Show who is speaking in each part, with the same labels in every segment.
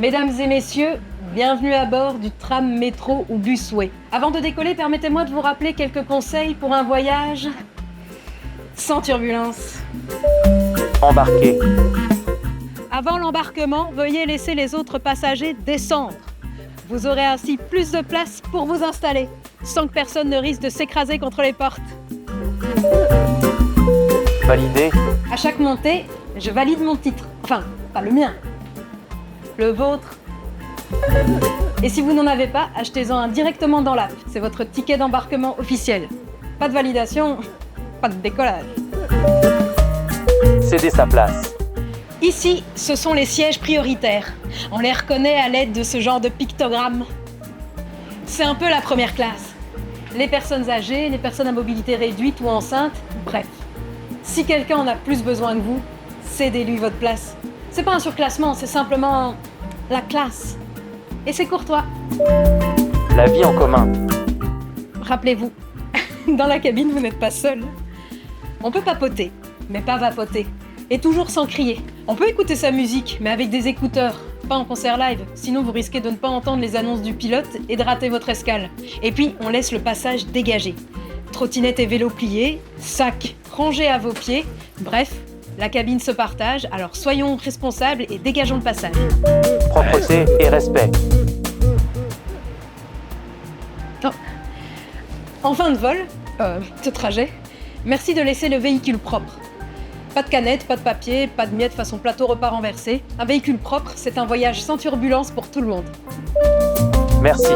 Speaker 1: Mesdames et messieurs, bienvenue à bord du tram, métro ou busway. Avant de décoller, permettez-moi de vous rappeler quelques conseils pour un voyage sans turbulence.
Speaker 2: Embarquez.
Speaker 1: Avant l'embarquement, veuillez laisser les autres passagers descendre. Vous aurez ainsi plus de place pour vous installer, sans que personne ne risque de s'écraser contre les portes.
Speaker 2: Validé.
Speaker 1: À chaque montée, je valide mon titre. Enfin, pas le mien. Le vôtre. Et si vous n'en avez pas, achetez-en un directement dans l'app. C'est votre ticket d'embarquement officiel. Pas de validation, pas de décollage.
Speaker 2: Cédez sa place.
Speaker 1: Ici, ce sont les sièges prioritaires. On les reconnaît à l'aide de ce genre de pictogrammes. C'est un peu la première classe. Les personnes âgées, les personnes à mobilité réduite ou enceintes, bref. Si quelqu'un en a plus besoin que vous, cédez-lui votre place. C'est pas un surclassement, c'est simplement la classe. Et c'est courtois.
Speaker 2: La vie en commun.
Speaker 1: Rappelez-vous, dans la cabine, vous n'êtes pas seul. On peut papoter, mais pas vapoter. Et toujours sans crier. On peut écouter sa musique, mais avec des écouteurs, pas en concert live. Sinon, vous risquez de ne pas entendre les annonces du pilote et de rater votre escale. Et puis, on laisse le passage dégagé. Trottinette et vélo pliés, sac rangé à vos pieds. Bref, la cabine se partage, alors soyons responsables et dégageons le passage.
Speaker 2: Propreté et respect.
Speaker 1: Oh. En fin de vol, de trajet, merci de laisser le véhicule propre. Pas de canettes, pas de papier, pas de miettes façon plateau repas renversé. Un véhicule propre, c'est un voyage sans turbulence pour tout le monde.
Speaker 2: Merci.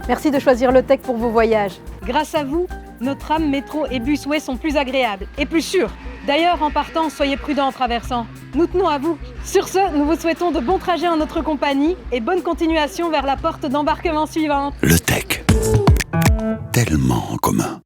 Speaker 1: Merci de choisir le tech pour vos voyages. Grâce à vous, nos trams, métros et busway sont plus agréables et plus sûrs. D'ailleurs, en partant, soyez prudents en traversant. Nous tenons à vous. Sur ce, nous vous souhaitons de bons trajets en notre compagnie et bonne continuation vers la porte d'embarquement suivante.
Speaker 3: Le tech. Tellement en commun.